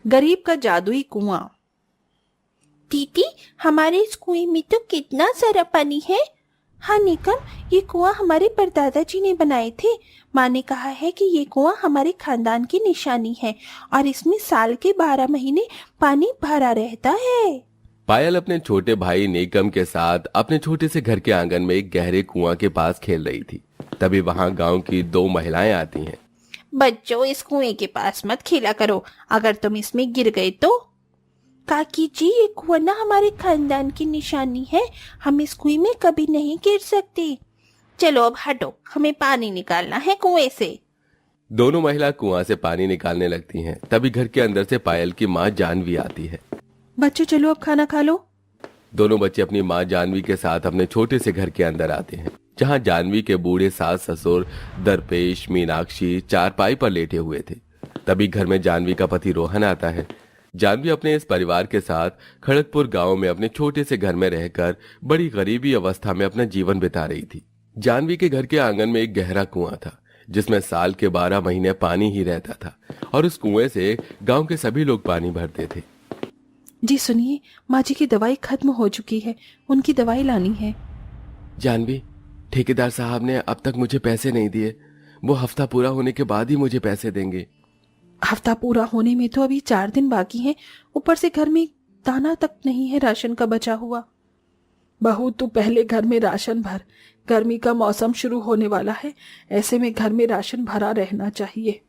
गरीब का जादुई कुआं। दीदी, हमारे इस कुएं में तो कितना सारा पानी है। हाँ निकम, ये कुआं हमारे परदादा जी ने बनाए थे। माँ ने कहा है कि ये कुआं हमारे खानदान की निशानी है और इसमें साल के 12 महीने पानी भरा रहता है। पायल अपने छोटे भाई नेकम के साथ अपने छोटे से घर के आंगन में एक गहरे कुआं के पास खेल रही थी। तभी वहां गांव की दो महिलाएं आती हैं। बच्चों, इस कुएं के पास मत खेला करो, अगर तुम इसमें गिर गए तो। काकी जी, ये कुआं ना हमारे खानदान की निशानी है, हम इस कुएं में कभी नहीं गिर सकते। चलो अब हटो, हमें पानी निकालना है कुएं से। दोनों महिला कुआं से पानी निकालने लगती हैं। तभी घर के अंदर से पायल की माँ जानवी आती है। बच्चों चलो अब खाना खा लो। दोनों बच्चे अपनी माँ जानवी के साथ अपने छोटे से घर के अंदर आते हैं, जहाँ जानवी के बूढ़े सास ससुर दरपेश मीनाक्षी चारपाई पर लेटे हुए थे। तभी घर में जानवी का पति रोहन आता है। जानवी अपने इस परिवार के साथ खड़गपुर गांव में अपने छोटे से घर में रहकर बड़ी गरीबी अवस्था में अपना जीवन बिता रही थी। जानवी के घर के आंगन में एक गहरा कुआं था, जिसमें साल के 12 महीने पानी ही रहता था और उस कुएं से गांव के सभी लोग पानी भरते थे। जी सुनिए, माँ जी की दवाई खत्म हो चुकी है, उनकी दवाई लानी है। जानवी, ठेकेदार साहब ने अब तक मुझे पैसे नहीं दिए। वो हफ्ता पूरा होने के बाद ही मुझे पैसे देंगे। हफ्ता पूरा होने में तो अभी 4 दिन बाकी हैं, ऊपर से घर में दाना तक नहीं है राशन का बचा हुआ। बहू, तू पहले घर में राशन भर, गर्मी का मौसम शुरू होने वाला है, ऐसे में घर में राशन भरा रहना चाहिए।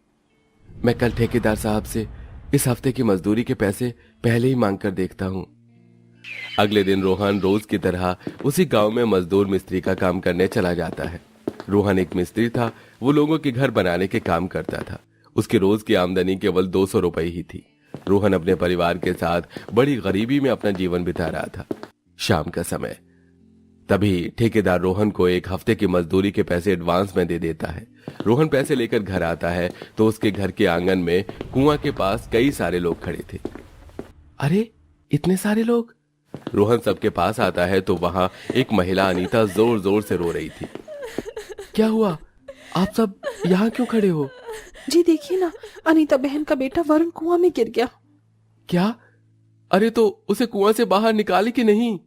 मैं कल ठेकेदार साहब से इस हफ्ते की मजदूरी के पैसे पहले ही मांग कर देखता हूँ। अगले दिन रोहन रोज की तरह उसी गांव में मजदूर मिस्त्री का काम करने चला जाता है। रोहन एक मिस्त्री था, वो लोगों के घर बनाने के काम करता था। उसकी रोज की आमदनी केवल 200 रुपए ही थी। रोहन अपने परिवार के साथ बड़ी गरीबी में अपना जीवन बिता रहा था। शाम का समय, तभी ठेकेदार रोहन को एक हफ्ते की मजदूरी के पैसे एडवांस में दे देता है। रोहन पैसे लेकर घर आता है तो उसके घर के आंगन में कुआं के पास कई सारे लोग खड़े थे। अरे, इतने सारे लोग! रोहन सबके पास आता है तो वहां एक महिला अनीता जोर जोर से रो रही थी। क्या हुआ? आप सब यहाँ क्यों खड़े हो? जी देखिए ना, अनीता बहन का बेटा वरुण कुआं में गिर गया। क्या? अरे, तो उसे कुआं से बाहर निकाले कि नहीं?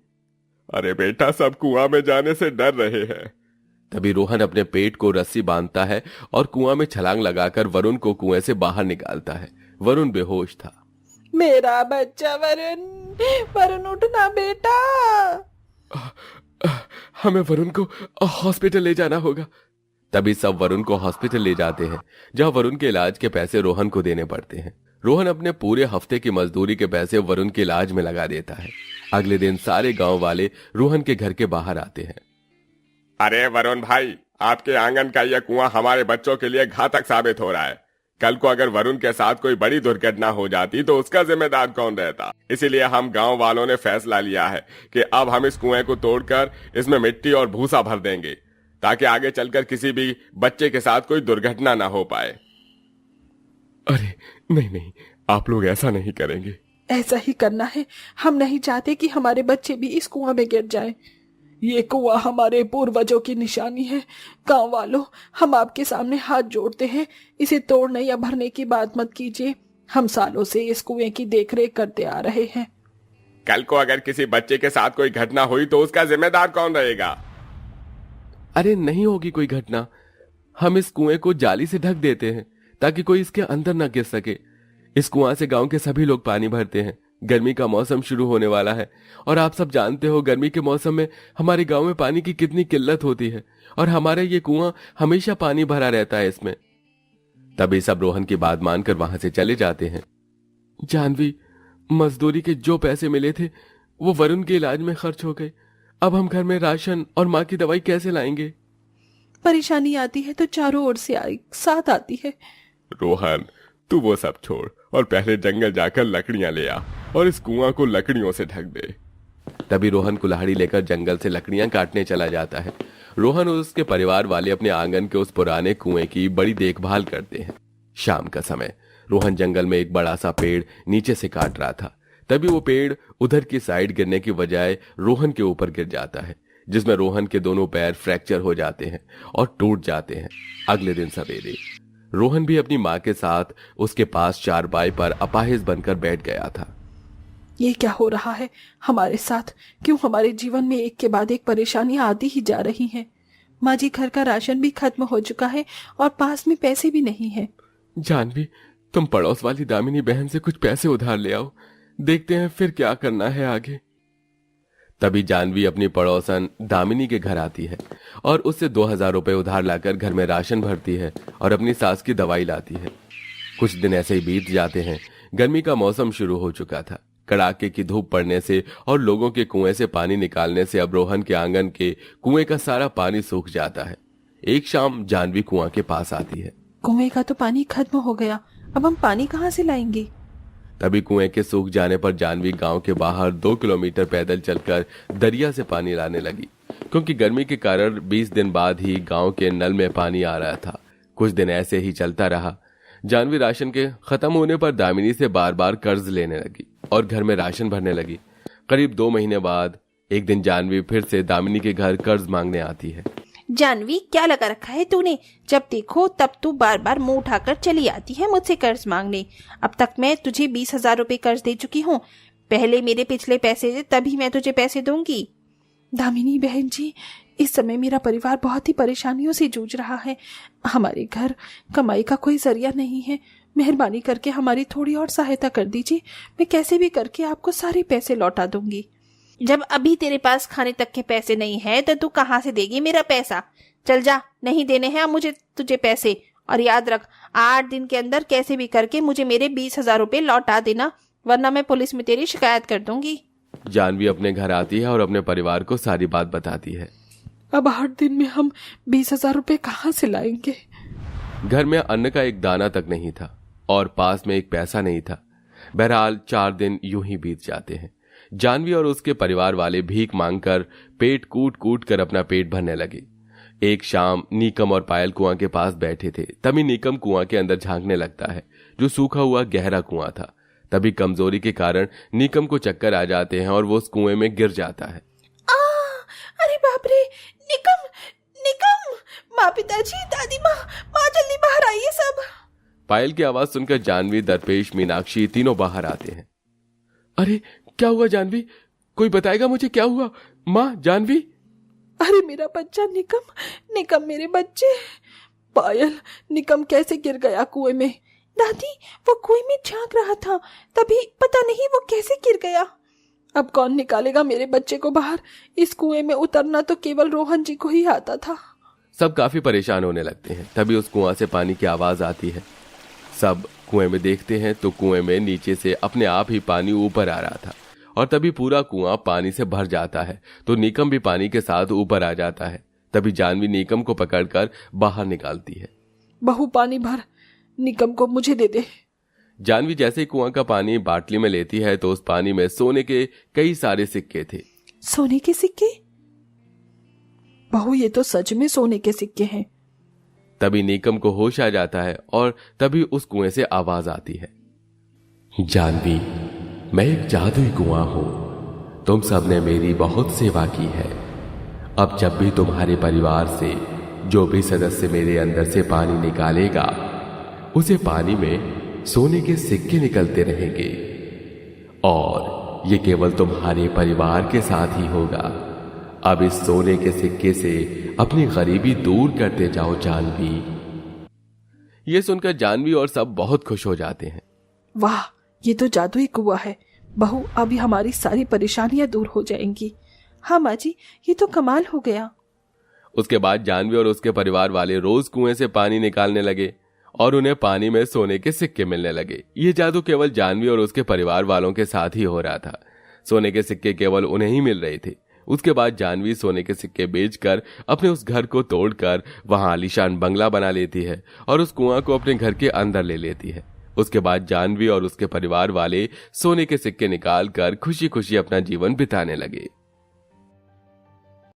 अरे बेटा, सब कुआं में जाने से डर रहे हैं। तभी रोहन अपने पेट को रस्सी बांधता है और कुआं में छलांग लगाकर वरुण को कुएं से बाहर निकालता है। वरुण बेहोश था। मेरा बच्चा वरुण, वरुण उठना बेटा। हमें वरुण को हॉस्पिटल ले जाना होगा। तभी सब वरुण को हॉस्पिटल ले जाते हैं, जहां वरुण के इलाज के पैसे रोहन को देने पड़ते हैं। रोहन अपने पूरे हफ्ते की मजदूरी के पैसे वरुण के इलाज में लगा देता है। अगले दिन सारे गांव वाले रोहन के घर के बाहर आते हैं। अरे वरुण भाई, आपके आंगन का यह कुआं हमारे बच्चों के लिए घातक साबित हो रहा है। कल को अगर वरुण के साथ कोई बड़ी दुर्घटना हो जाती तो उसका जिम्मेदार कौन रहता? इसीलिए हम गांव वालों ने फैसला लिया है कि अब हम इस कुएं को तोड़कर इसमें मिट्टी और भूसा भर देंगे, ताकि आगे चलकर किसी भी बच्चे के साथ कोई दुर्घटना ना हो पाए। अरे नहीं नहीं, आप लोग ऐसा नहीं करेंगे। ऐसा ही करना है, हम नहीं चाहते कि हमारे बच्चे भी इस कुआं में गिर जाएं। ये कुआं हमारे पूर्वजों की निशानी है। गांव वालों, हम आपके सामने हाथ जोड़ते हैं, इसे तोड़ने या भरने की बात मत कीजिए। हम सालों से इस कुएं की देखरेख करते आ रहे हैं। कल को अगर किसी बच्चे के साथ कोई घटना हुई तो उसका जिम्मेदार कौन रहेगा? अरे नहीं होगी कोई घटना। हम इस कुएं को जाली से ढक देते हैं ताकि कोई इसके अंदर न गिर सके। इस कुआं से गांव के सभी लोग पानी भरते हैं। गर्मी का मौसम शुरू होने वाला है और आप सब जानते हो गर्मी के मौसम में हमारे गांव में पानी की कितनी किल्लत होती है और हमारा ये कुआं हमेशा पानी भरा रहता है इसमें। तभी सब रोहन की बात मानकर वहां से चले जाते हैं। जानवी, मजदूरी के जो पैसे मिले थे वो वरुण के इलाज में खर्च हो गए। अब हम घर में राशन और माँ की दवाई कैसे लाएंगे? परेशानी आती है तो चारों ओर से साथ आती है। रोहन, तू वो सब छोड़ और पहले जंगल जाकर लकड़ियां ले आ और इस कुआं को लकड़ियों से ढक दे। तभी रोहन कुल्हाड़ी लेकर जंगल से लकड़ियां काटने चला जाता है। रोहन और उसके परिवार वाले अपने आंगन के उस पुराने कुएं की बड़ी देखभाल करते हैं। शाम का समय, रोहन जंगल में एक बड़ा सा पेड़ नीचे से काट रहा था। तभी वो पेड़ उधर की साइड गिरने की बजाय रोहन के ऊपर गिर जाता है, जिसमें रोहन के दोनों पैर फ्रैक्चर हो जाते हैं और टूट जाते हैं। अगले दिन सवेरे रोहन भी अपनी माँ के साथ उसके पास चारपाई पर अपाहिज बनकर बैठ गया था। ये क्या हो रहा है हमारे साथ? क्यों हमारे जीवन में एक के बाद एक परेशानियां आती ही जा रही हैं? माँ जी, घर का राशन भी खत्म हो चुका है और पास में पैसे भी नहीं है। जानवी, तुम पड़ोस वाली दामिनी बहन से कुछ पैसे उधार ले आओ, देखते हैं फिर क्या करना है आगे। तभी जानवी अपनी पड़ोसन दामिनी के घर आती है और उससे 2000 रुपए उधार लाकर घर में राशन भरती है और अपनी सास की दवाई लाती है। कुछ दिन ऐसे ही बीत जाते हैं। गर्मी का मौसम शुरू हो चुका था। कड़ाके की धूप पड़ने से और लोगों के कुएं से पानी निकालने से अब रोहन के आंगन के कुएं का सारा पानी सूख जाता है। एक शाम जानवी कुआं के पास आती है। कुएं का तो पानी खत्म हो गया, अब हम पानी कहाँ से लाएंगे? तभी कुएं के सूख जाने पर जानवी गांव के बाहर 2 किलोमीटर पैदल चलकर दरिया से पानी लाने लगी, क्योंकि गर्मी के कारण 20 दिन बाद ही गांव के नल में पानी आ रहा था। कुछ दिन ऐसे ही चलता रहा। जानवी राशन के खत्म होने पर दामिनी से बार बार कर्ज लेने लगी और घर में राशन भरने लगी। करीब 2 महीने बाद एक दिन जानवी फिर से दामिनी के घर कर्ज मांगने आती है। जानवी, क्या लगा रखा है तूने? जब देखो तब तू बार बार मुंह उठाकर चली आती है मुझसे कर्ज मांगने। अब तक मैं तुझे 20,000 रुपए कर्ज दे चुकी हूँ। पहले मेरे पिछले पैसे दे, तभी मैं तुझे पैसे दूंगी। दामिनी बहन जी, इस समय मेरा परिवार बहुत ही परेशानियों से जूझ रहा है। हमारे घर कमाई का कोई जरिया नहीं है। मेहरबानी करके हमारी थोड़ी और सहायता कर दीजिए। मैं कैसे भी करके आपको सारे पैसे लौटा दूंगी। जब अभी तेरे पास खाने तक के पैसे नहीं है तो तू कहाँ से देगी मेरा पैसा? चल जा, नहीं देने हैं मुझे तुझे पैसे। और याद रख, 8 दिन के अंदर कैसे भी करके मुझे मेरे 20,000 रुपए लौटा देना, वरना मैं पुलिस में तेरी शिकायत कर दूंगी। जानवी अपने घर आती है और अपने परिवार को सारी बात बताती है। अब 8 दिन में हम 20,000 रुपए कहाँ से लाएंगे? घर में अन्न का एक दाना तक नहीं था और पास में एक पैसा नहीं था। बहरहाल 4 दिन यूं ही बीत जाते हैं। जानवी और उसके परिवार वाले भीख मांगकर पेट कूट कूट कर अपना पेट भरने लगे। एक शाम नीकम और पायल कुआं के पास बैठे थे। तभी नीकम कुआं के अंदर झांकने लगता है, जो सूखा हुआ गहरा कुआं था। तभी कमजोरी के कारण नीकम को चक्कर आ जाते हैं और वो उस कुएं में गिर जाता है। अरे बाप रे! निकम, निकम! माँ, पिताजी, दादी माँ, जल्दी बाहर आइए सब। पायल की आवाज सुनकर जानवी, दरपेश, मीनाक्षी तीनों बाहर आते हैं। अरे क्या हुआ जानवी? कोई बताएगा मुझे क्या हुआ? माँ, जानवी! अरे मेरा बच्चा निकम, निकम मेरे बच्चे। पायल, निकम कैसे गिर गया कुएं में? दादी, वो कुएं में झांक रहा था, तभी पता नहीं वो कैसे गिर गया। अब कौन निकालेगा मेरे बच्चे को बाहर? इस कुएं में उतरना तो केवल रोहन जी को ही आता था। सब काफी परेशान होने लगते हैं। तभी उस कुआं से पानी की आवाज आती है। सब कुएं में देखते हैं तो कुएं में नीचे से अपने आप ही पानी ऊपर आ रहा था और तभी पूरा कुआं पानी से भर जाता है। तो नीकम भी पानी के साथ ऊपर आ जाता है। तभी जानवी नीकम को पकड़कर बाहर निकालती है। बहू, पानी भर, निकम को मुझे दे दे। जानवी जैसे ही कुआं का पानी बाटली में लेती है तो उस पानी में सोने के कई सारे सिक्के थे। सोने के सिक्के? बहू, ये तो सच में सोने के सिक्के हैं। तभी नीकम को होश आ जाता है और तभी उस कुएं से आवाज आती है। जानवी, मैं एक जादुई कुआं हूं। तुम सबने मेरी बहुत सेवा की है। अब जब भी तुम्हारे परिवार से जो भी सदस्य मेरे अंदर से पानी निकालेगा, उसे पानी में सोने के सिक्के निकलते रहेंगे और ये केवल तुम्हारे परिवार के साथ ही होगा। अब इस सोने के सिक्के से अपनी गरीबी दूर करते जाओ जानवी। ये सुनकर जानवी और सब बहुत खुश हो जाते हैं। वाह, ये तो जादुई कुआं है। बहू, अभी हमारी सारी परेशानियां दूर हो जाएंगी। हाँ माँ जी, ये तो कमाल हो गया। उसके बाद जानवी और उसके परिवार वाले रोज कुएं से पानी निकालने लगे और उन्हें पानी में सोने के सिक्के मिलने लगे। ये जादू केवल जानवी और उसके परिवार वालों के साथ ही हो रहा था। सोने के सिक्के केवल उन्हें ही मिल रहे थे। उसके बाद जानवी सोने के सिक्के बेचकर अपने उस घर को तोड़कर वहां आलीशान बंगला बना लेती है और उस कुआं को अपने घर के अंदर ले लेती है। उसके बाद जानवी और उसके परिवार वाले सोने के सिक्के निकालकर खुशी खुशी अपना जीवन बिताने लगे।